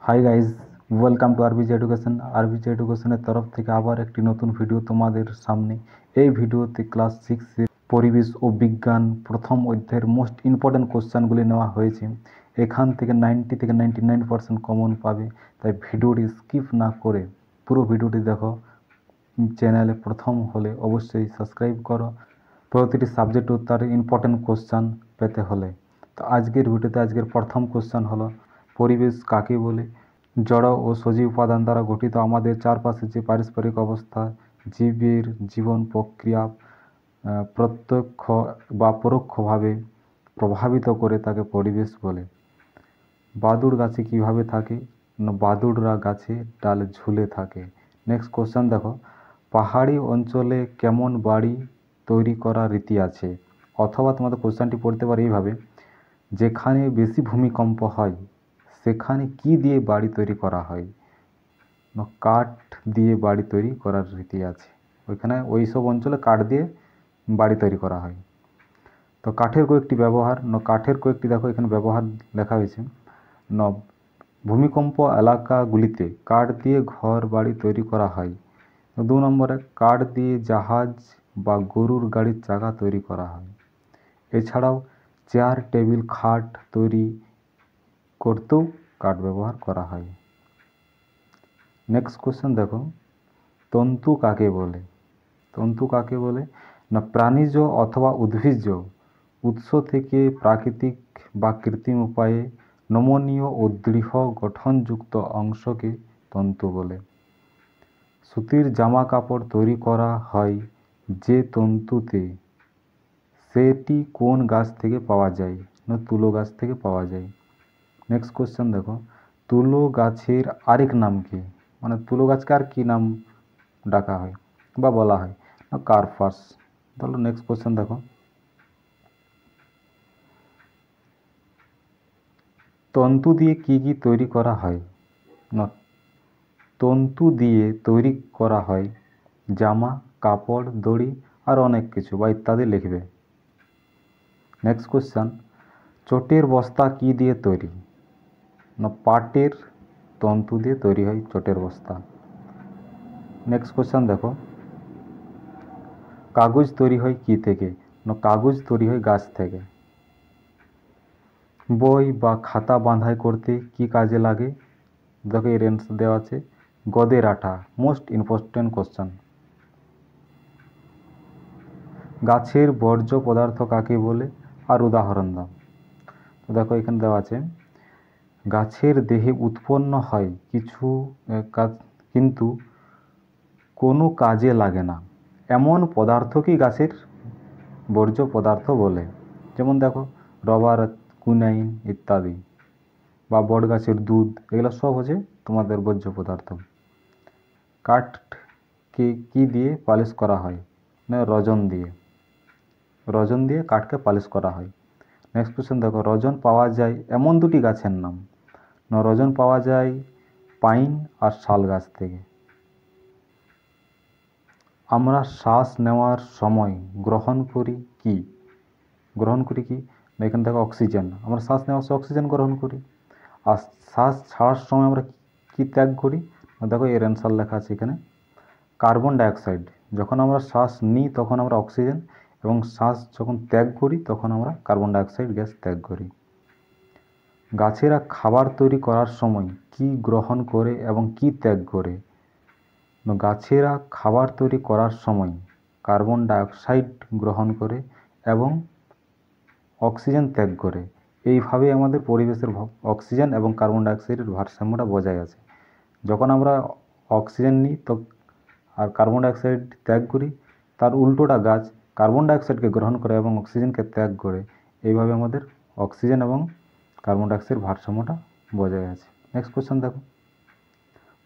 High guys, welcome to RBG education. RBG এডুকেশনের তরফ থেকে আবার একটি নতুন ভিডিও তোমাদের সামনে। এই ভিডিওতে ক্লাস 6-এর পরিবেশ ও বিজ্ঞান প্রথম অধ্যায়ের মোস্ট ইম্পর্ট্যান্ট কোশ্চেনগুলি নেওয়া হয়েছে। এখান থেকে 90 থেকে 99% কমন পাবে, তাই ভিডিওটি স্কিপ না করে পুরো ভিডিওটি দেখো। চ্যানেলে প্রথম হলে অবশ্যই সাবস্ক্রাইব করো প্রতিটি সাবজেক্ট উত্তরে ইম্পর্ট্যান্ট কোশ্চেন পেতে হলে। তো আজকের ভিডিওতে আজকের প্রথম কোশ্চেন হলো, পরিবেশ কাকে বলে? জড় ও সজীব উপাদান দ্বারা গঠিত আমাদের চারপাশে যে পারস্পরিক অবস্থা জীবের জীবন প্রক্রিয়া প্রত্যক্ষ বা পরোক্ষভাবে প্রভাবিত করে তাকে পরিবেশ বলে। বাদুড় গাছে কিভাবে থাকে না, বাদুড়রা গাছে ডালে ঝুলে থাকে। নেক্সট কোশ্চেন দেখো, পাহাড়ি অঞ্চলে কেমন বাড়ি তৈরি করার রীতি আছে? অথবা তোমাদের কোশ্চেনটি পড়তে পারে এইভাবে, যেখানে বেশি ভূমিকম্প হয় সেখানে কি দিয়ে বাড়ি তৈরি করা হয়? না, কাঠ দিয়ে বাড়ি তৈরি করার রীতি আছে। ওইখানে ওই সব অঞ্চলে কাঠ দিয়ে বাড়ি তৈরি করা হয়। তো কাঠের কয়েকটি ব্যবহার, কাঠের কয়েকটি দেখো এখানে ব্যবহার লেখা হয়েছে। ভূমিকম্প এলাকাগুলিতে কাঠ দিয়ে ঘর বাড়ি তৈরি করা হয়। 2 নম্বরে, কাঠ দিয়ে জাহাজ বা গরুর গাড়ির চাকা তৈরি করা হয়। এছাড়াও চেয়ার, টেবিল, খাট তৈরি করতেও কাঠ ব্যবহার করা হয়। নেক্সট কোশ্চেন দেখো, তন্তু কাকে বলে? তন্তু কাকে বলে না, প্রাণীজ অথবা উদ্ভিজ্জ উৎস থেকে প্রাকৃতিক বা কৃত্রিম উপায়ে নমনীয় ও দৃঢ় গঠনযুক্ত অংশকে তন্তু বলে। সুতির জামা কাপড় তৈরি করা হয় যে তন্তুতে, সেটি কোন গাছ থেকে পাওয়া যায়? না, তুলো গাছ থেকে পাওয়া যায়। নেক্সট কোশ্চেন দেখো, তুলো গাছের আরেক নাম কি? মানে তুলো গাছকে আর কি নাম ডাকা হয় বা বলা হয়? না, কার্পাস। তাহলে নেক্সট কোশ্চেন দেখো, তন্তু দিয়ে কি কি তৈরি করা হয়? না, তন্তু দিয়ে তৈরি করা হয় জামা, কাপড়, দড়ি আর অনেক কিছু বা ইত্যাদি লিখবে। নেক্সট কোশ্চেন, চটের বস্তা কি দিয়ে তৈরি? না, পাটের তন্তু দিয়ে তৈরি হয় চটের বস্তা। নেক্সট কোশ্চেন দেখো, কাগজ তৈরি হয় কি থেকে? না, কাগজ তৈরি হয় গাছ থেকে। বই বা খাতা বাঁধাই করতে কি কাজে লাগে? দেখো এর অ্যান্সার দেওয়া আছে, গদের আঠা। Most important question. গাছের বর্জ্য পদার্থ কাকে বলে আর উদাহরণ দাও। তো দেখো এখানে দেওয়া আছে, গাছের দেহে উৎপন্ন হয় কিছু কিন্তু কোনো কাজে লাগে না এমন পদার্থকেই গাছের বর্জ্য পদার্থ বলে। যেমন দেখো রবার, কুইনাইন ইত্যাদি, বা বট গাছের দুধ, এগুলো সব হচ্ছে তোমাদের বর্জ্য পদার্থ। কাঠকে কি দিয়ে পালিশ করা হয়? না, রজন দিয়ে। রজন দিয়ে কাঠকে পালিশ করা হয়। নেক্সট কোশ্চেন দেখো, রজন পাওয়া যায় এমন দুটি গাছের নাম। না, রজন পাওয়া যায় পাইন আর শাল গাছ থেকে। আমরা শ্বাস নেওয়ার সময় গ্রহণ করি কি? এখানে দেখো অক্সিজেন। আমরা শ্বাস নেওয়ার সময় অক্সিজেন গ্রহণ করি। আর শ্বাস ছাড়ার সময় আমরা কি ত্যাগ করি? দেখো এর অ্যান্সার লেখা আছে এখানে, কার্বন ডাইঅক্সাইড। যখন আমরা শ্বাস নিই তখন আমরা অক্সিজেন, এবং শ্বাস যখন ত্যাগ করি তখন আমরা কার্বন ডাইঅক্সাইড গ্যাস ত্যাগ করি। গাছেরা খাবার তৈরি করার সময় কি গ্রহণ করে এবং কি ত্যাগ করে? গাছেরা খাবার তৈরি করার সময় কার্বন ডাইঅক্সাইড গ্রহণ করে এবং অক্সিজেন ত্যাগ করে। এইভাবে আমাদের পরিবেশের অক্সিজেন এবং কার্বন ডাইঅক্সাইডের ভারসাম্যটা বজায় আছে। যখন আমরা অক্সিজেন নিই তো আর কার্বন ডাইঅক্সাইড ত্যাগ করি, তার উল্টোটা গাছ কার্বন ডাইঅক্সাইডকে গ্রহণ করে এবং অক্সিজেনকে ত্যাগ করে। এইভাবে আমাদের অক্সিজেন এবং কার্বন ডাইঅক্সাইড ভারসাম্যটা বজায় আছে। নেক্সট কোশ্চেন দেখো,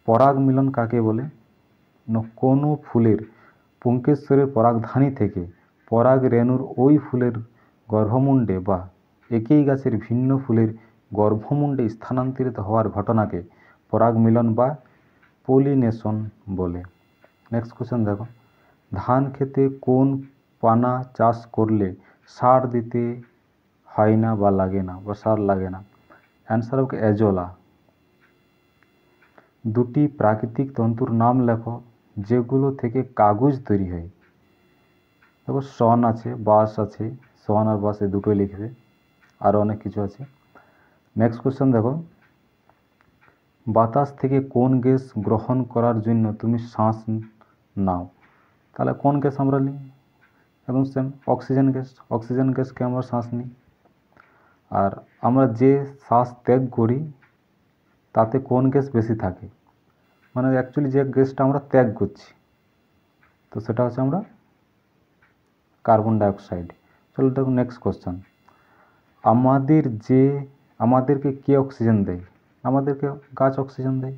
পরাগ মিলন কাকে বলে? কোনো ফুলের পুংকেশ্বরের পরাগধানী থেকে পরাগ রেণুর ওই ফুলের গর্ভমুণ্ডে বা একই গাছের ভিন্ন ফুলের গর্ভমুণ্ডে স্থানান্তরিত হওয়ার ঘটনাকে পরাগ মিলন বা পলিনেশন বলে। নেক্সট কোশ্চেন দেখো, ধান খেতে কোন পানা চাষ করলে সার দিতে হয় না বা লাগে না বা সার লাগে না? অ্যান্সার হবে এজোলা। দুটি প্রাকৃতিক তন্তুর নাম লেখো যেগুলো থেকে কাগজ তৈরি হয়। দেখো শন আছে, বাঁশ আছে, শন আর বাঁশ এই দুটোই লিখবে, আরও অনেক কিছু আছে। নেক্সট কোশ্চেন দেখো, বাতাস থেকে কোন গ্যাস গ্রহণ করার জন্য তুমি শ্বাস নাও? তাহলে কোন গ্যাস আমরা নিই? একদম সেম, অক্সিজেন গ্যাস। অক্সিজেন গ্যাসকে আমরা শ্বাস নিই। আর আমরা যে শ্বাস ত্যাগ করি তাতে কোন গ্যাস বেশি থাকে, মানে অ্যাকচুয়ালি যে গ্যাসটা আমরা ত্যাগ করছি, তো সেটা হচ্ছে আমরা কার্বন ডাইঅক্সাইড। চলো দেখো নেক্সট কোশ্চেন, আমাদেরকে কে অক্সিজেন দেয়? আমাদেরকে গাছ অক্সিজেন দেয়।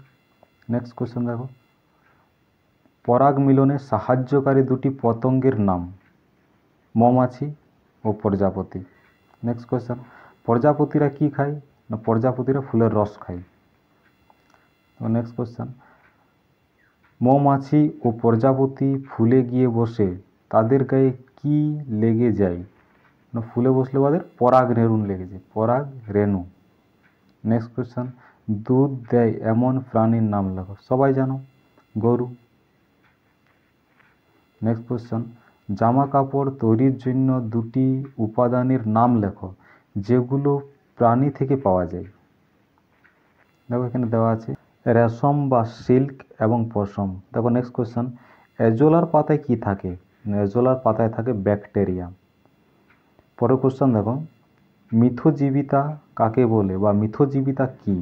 নেক্সট কোশ্চেন দেখো, পরাগ মিলনে সাহায্যকারী দুটি পতঙ্গের নাম? মৌমাছি ও প্রজাপতি। নেক্সট কোশ্চেন, প্রজাপতিরা কি খায়? না, প্রজাপতিরা ফুলের রস খায়। নেক্সট কোশ্চেন, মৌমাছি ও প্রজাপতি ফুলে গিয়ে বসে তাদের গায়ে কি লেগে যায়? না, ফুলে বসলে ওদের পরাগ রেণু লেগে যায়, পরাগ রেণু। নেক্সট কোশ্চেন, দুধ দেয় এমন প্রাণীর নাম লেখো। সবাই জানো, গরু। নেক্সট কোশ্চেন, জামা কাপড় তৈরির জন্য দুটি উপাদানের নাম লেখো যেগুলো প্রাণী থেকে পাওয়া যায়। দেখো এখানে দেওয়া আছে রেশম বা সিল্ক এবং পশম। দেখো নেক্সট কোশ্চেন, এজোলার পাতায় কি থাকে? এজোলার পাতায় থাকে ব্যাকটেরিয়া। পরের কোশ্চেন দেখো, মিথজীবিতা কাকে বলে বা মিথজীবিতা কি?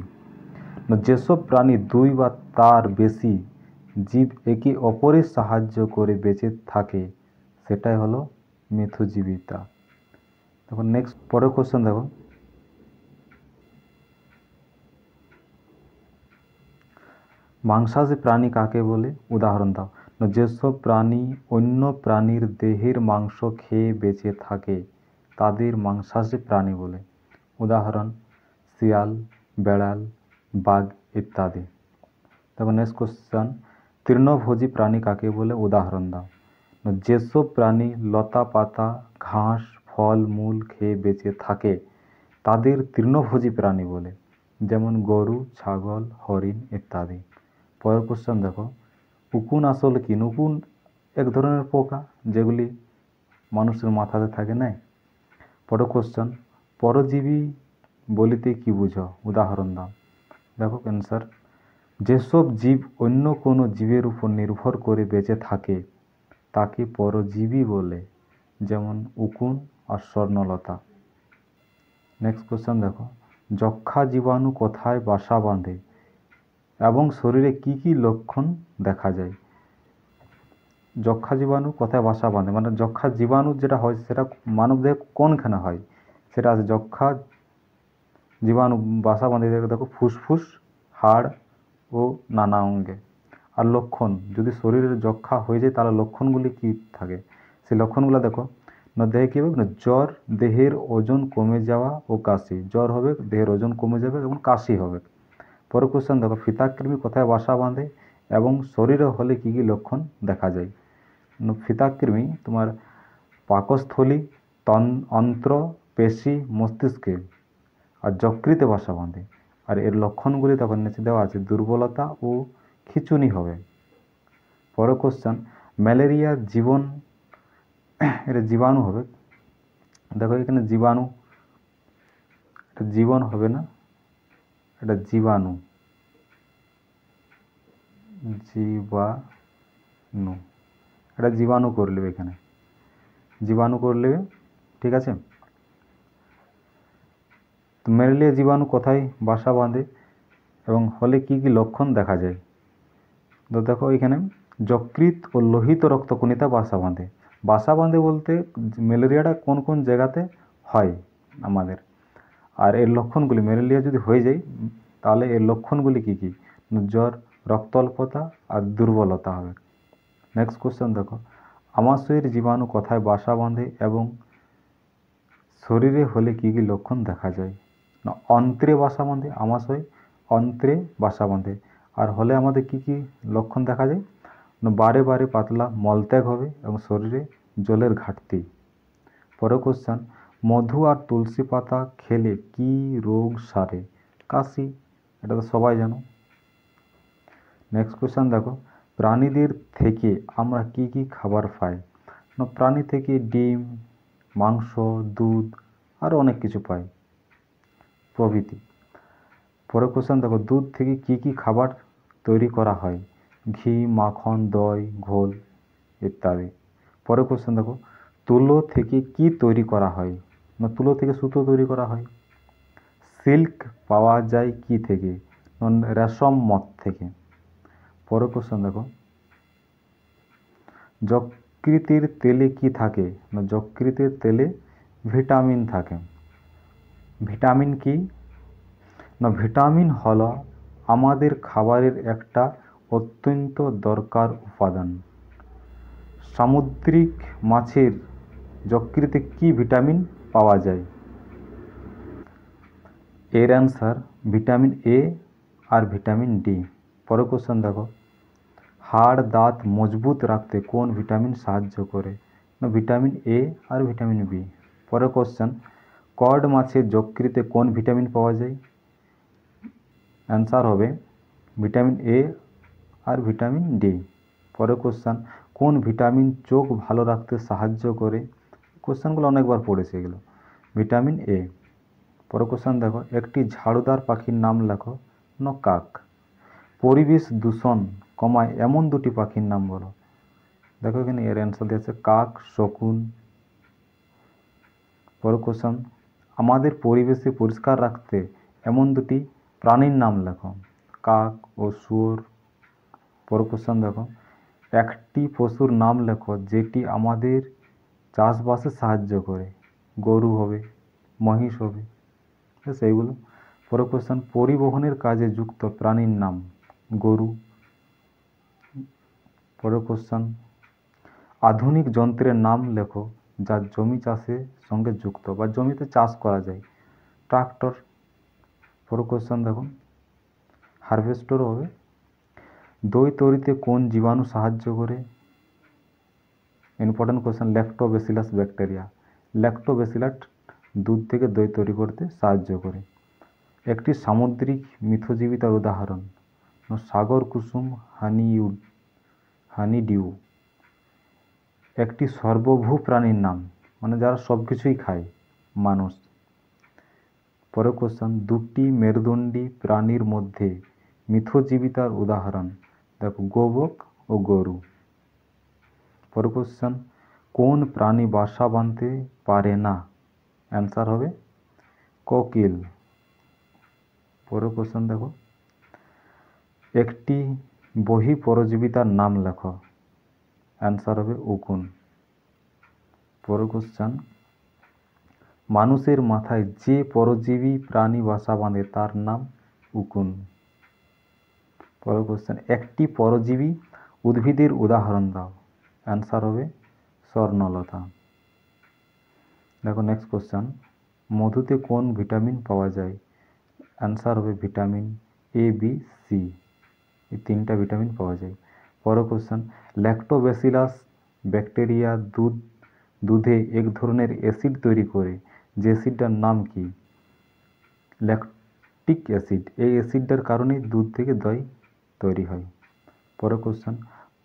যেসব প্রাণী দুই বা তার বেশি জীব একে অপরের সাহায্য করে বেঁচে থাকে সেটাই হলো মিথজীবিতা। দেখো নেক্সট পরের কোশ্চেন দেখো, মাংসাশী প্রাণী কাকে বলে? উদাহরণ দাও। যেসব প্রাণী অন্য প্রাণীর দেহের মাংস খেয়ে বেঁচে থাকে তাদের মাংসাশী প্রাণী বলে। উদাহরণ শিয়াল, বেড়াল, বাঘ ইত্যাদি। দেখো নেক্সট কোশ্চেন, তৃণভোজী প্রাণী কাকে বলে? উদাহরণ দাও। যেসব প্রাণী লতা পাতা ঘাস ফল মূল খেয়ে বেঁচে থাকে তাদের তৃণভোজী প্রাণী বলে, যেমন গরু ছাগল হরিণ ইত্যাদি। পরের কোশ্চেন দেখো, উকুন আসলে কি? উকুন এক ধরনের পোকা যেগুলি মানুষের মাথাতে থাকে না। পরের কোশ্চেন, পরজীবী বলিতে কি বুঝো? উদাহরণ দাও। দেখো অ্যান্সার, যেসব জীব অন্য কোনো জীবের উপর নির্ভর করে বেঁচে থাকে তাকে পরজীবী বলে, যেমন উকুন আর স্বর্ণলতা। নেক্সট কোশ্চেন দেখো, যক্ষ্মা জীবাণু কোথায় বাসা বাঁধে এবং শরীরে কি কি লক্ষণ দেখা যায়? যক্ষ্মা জীবাণু কোথায় বাসা বাঁধে, মানে যক্ষ্মা জীবাণু যেটা হয় সেটা মানবদেহে কোনখানে হয় সেটা আছে। যক্ষ্মা জীবাণু বাসা বাঁধে দেখো ফুসফুস, হাড় ও নানা অঙ্গে। আর লক্ষণ, যদি শরীরের যক্ষ্মা হয়ে যায় তাহলে লক্ষণগুলি কি থাকে সেই লক্ষণগুলো দেখো। দেহে কী হবে? জ্বর, দেহের ওজন কমে যাওয়া ও কাশি। জ্বর হবে, দেহের ওজন কমে যাবে এবং কাশি হবে। পরের কোশ্চেন দেখো, ফিতাকৃমি কোথায় বাসা বাঁধে এবং শরীরে হলে কী কী লক্ষণ দেখা যায়? ফিতাকৃমি তোমার পাকস্থলী, অন্ত্র, পেশি, মস্তিষ্কে আর যকৃতে বাসা বাঁধে। আর এর লক্ষণগুলি তখন নিচে দেওয়া আছে, দুর্বলতা ও খিঁচুনি হবে। পরের কোশ্চেন, ম্যালেরিয়ার এটা জীবাণু হবে। দেখো এখানে জীবাণু, এটা জীবন হবে না, এটা জীবাণু, জীবাণু, এটা জীবাণু করে নেবে, এখানে জীবাণু করে নেবে, ঠিক আছে। তো ম্যালেরিয়া জীবাণু কোথায় বাসা বাঁধে এবং হলে কি কি লক্ষণ দেখা যায়? তো দেখো এখানে যকৃৎ ও লোহিত রক্তকণিকা বাসা বাঁধে। বাসা বাঁধে বলতে ম্যালেরিয়াটা কোন কোন জায়গাতে হয় আমাদের, আর এর লক্ষণগুলি, ম্যালেরিয়া যদি হয়ে যায় তাহলে এর লক্ষণগুলি কি কি? জ্বর, রক্ত অল্পতা আর দুর্বলতা হবে। নেক্সট কোশ্চেন দেখো, আমাশয়ের জীবাণু কোথায় বাসা বাঁধে এবং শরীরে হলে কি কি লক্ষণ দেখা যায়? না, অন্ত্রে বাসা বাঁধে। আমাশয় অন্ত্রে বাসা বাঁধে। আর হলে আমাদের কি কি লক্ষণ দেখা যায়? না, বারে বারে পাতলা মলত্যাগ হবে এবং শরীরে জলের ঘাটতি। পরের কোশ্চেন, মধু আর তুলসী পাতা খেলে কি রোগ সারে? কাশি, এটা তো সবাই জানো। নেক্সট কোয়েশ্চেন দেখো, প্রাণীদের থেকে আমরা কি কি খাবার পাই? না, প্রাণী থেকে ডিম, মাংস, দুধ আরও অনেক কিছু পাই প্রভৃতি। পরের কোয়েশ্চেন দেখো, দুধ থেকে কি কি খাবার তৈরি করা হয়? ঘি, মাখন, দই, ঘোল ইত্যাদি। পরের কোয়েশ্চেন দেখো, তুলো থেকে কি তৈরি করা হয়? না, তুলো থেকে সুতো তৈরি করা হয়। সিল্ক পাওয়া যায় কি থেকে? রেশম মথ থেকে। পরের কোয়েশ্চেন দেখো, যকৃতের তেলে কি থাকে? না, যকৃতের তেলে ভিটামিন থাকে। ভিটামিন কি? না, ভিটামিন হলো আমাদের খাবারের একটা অত্যন্ত দরকার উপাদান। সামুদ্রিক মাছের যকৃতে কি ভিটামিন পাওয়া যায়? এর অ্যান্সার ভিটামিন এ আর ভিটামিন ডি। পরের কোশ্চেন দেখো, হাড় দাঁত মজবুত রাখতে কোন ভিটামিন সাহায্য করে? না, ভিটামিন এ আর ভিটামিন বি। পরের কোশ্চেন, কড মাছের যকৃতে কোন ভিটামিন পাওয়া যায়? অ্যান্সার হবে ভিটামিন এ আর ভিটামিন ডি। পরের কোশ্চেন, কোন ভিটামিন চোখ ভালো রাখতে সাহায্য করে? কোশ্চেনগুলো অনেকবার পড়েছে এগুলো। Vitamin A. পরের কোশ্চেন দেখো, একটি ঝাড়ুদার পাখির নাম লেখো। না, কাক। পরিবেশ দূষণ কমায় এমন দুটি পাখির নাম বলো। দেখো এখানে এর অ্যান্সার দিয়েছে কাক, শকুন। পরের কোশ্চেন, আমাদের পরিবেশে পরিষ্কার রাখতে এমন দুটি প্রাণীর নাম লেখো। কাক ও শুয়োর। পরের কোশ্চেন দেখো, একটি পশুর নাম লেখো যেটি আমাদের চাষবাসে সাহায্য করে। গরু হবে, মহিষ হবে, সেইগুলো। পরের কোশ্চেন, পরিবহনের কাজে যুক্ত প্রাণীর নাম। গরু। পরের কোশ্চেন, আধুনিক যন্ত্রের নাম লেখো যা জমি চাষের সঙ্গে যুক্ত বা জমিতে চাষ করা যায়। ট্রাক্টর। পরের কোশ্চেন দেখুন, হারভেস্টর হবে। দই তৈরিতে কোন জীবাণু সাহায্য করে? Important question, Lactobacillus bacteria. Lactobacillus দুধ থেকে দই তৈরি করতে সাহায্য করে। একটি সামুদ্রিক মিথজীবিতার উদাহরণ। সাগর কুসুম, হানি ডিউ। একটি সর্বভূ প্রাণীর নাম, মানে যারা সব কিছুই খায়, মানুষ। পরের কোশ্চেন, দুটি মেরুদণ্ডী প্রাণীর মধ্যে মিথজীবিতার উদাহরণ। দেখো, গোবক ও গরু। পরের কোশ্চেন, কোন প্রাণী বাসা বাঁধতে পারে না? অ্যান্সার হবে কোকিল। পরের কোশ্চেন দেখো, একটি বহি পরজীবিতার নাম লেখো। অ্যান্সার হবে উকুন। পরের কোশ্চেন, মানুষের মাথায় যে পরজীবী প্রাণী বাসা বাঁধে তার নাম উকুন। পরের কোশ্চেন, একটি পরজীবী উদ্ভিদের উদাহরণ দাও। অ্যান্সার হবে স্বর্ণলতা। দেখো নেক্সট কোশ্চেন, মধুতে কোন ভিটামিন পাওয়া যায়? অ্যান্সার হবে ভিটামিন এ, বি, সি। এই তিনটা ভিটামিন পাওয়া যায়। পরের কোশ্চেন, ল্যাক্টোব্যাসিলাস ব্যাকটেরিয়া দুধে এক ধরনের অ্যাসিড তৈরি করে, যে অ্যাসিডটার নাম কি? Lactic acid. এই অ্যাসিডটার কারণে দুধ থেকে দই তৈরি হয়। পরের কোশ্চেন,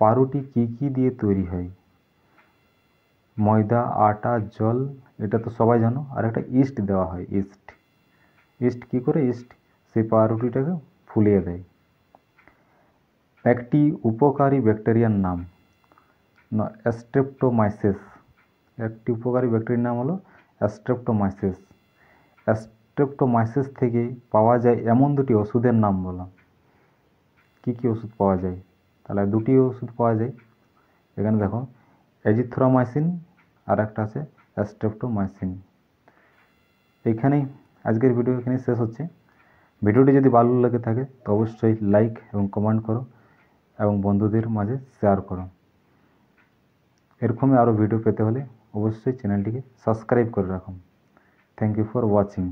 পাউরুটি কি কি দিয়ে তৈরি হয়? ময়দা, আটা, জল, এটা তো সবাই জানো। আর একটা ইস্ট দেওয়া হয়, ইস্ট। ইস্ট কী করে? ইস্ট সেই পাউরুটিটাকে ফুলিয়ে দেয়। একটি উপকারী ব্যাকটেরিয়ার নাম। না, স্ট্রেপ্টোমাইসিস। একটি উপকারী ব্যাকটেরিয়ার নাম হলো স্ট্রেপ্টোমাইসিস। স্ট্রেপ্টোমাইসিস থেকে পাওয়া যায় এমন দুটি ওষুধের নাম বলো। কি কি ওষুধ পাওয়া যায়? তাহলে দুটি ওষুধ পাওয়া যায় এখানে। দেখো, এজিথ্রোমাইসিন আর একটা আছে স্ট্রেপ্টোমাইসিন। এইখানেই আজকের ভিডিও এখানেই শেষ হচ্ছে। ভিডিওটি যদি ভালো লেগে থাকে তো অবশ্যই লাইক এবং কমেন্ট করো এবং বন্ধুদের মাঝে শেয়ার করো। এরকমই আরও ভিডিও পেতে হলে অবশ্যই চ্যানেলটিকে সাবস্ক্রাইব করে রাখুন। Thank you for watching.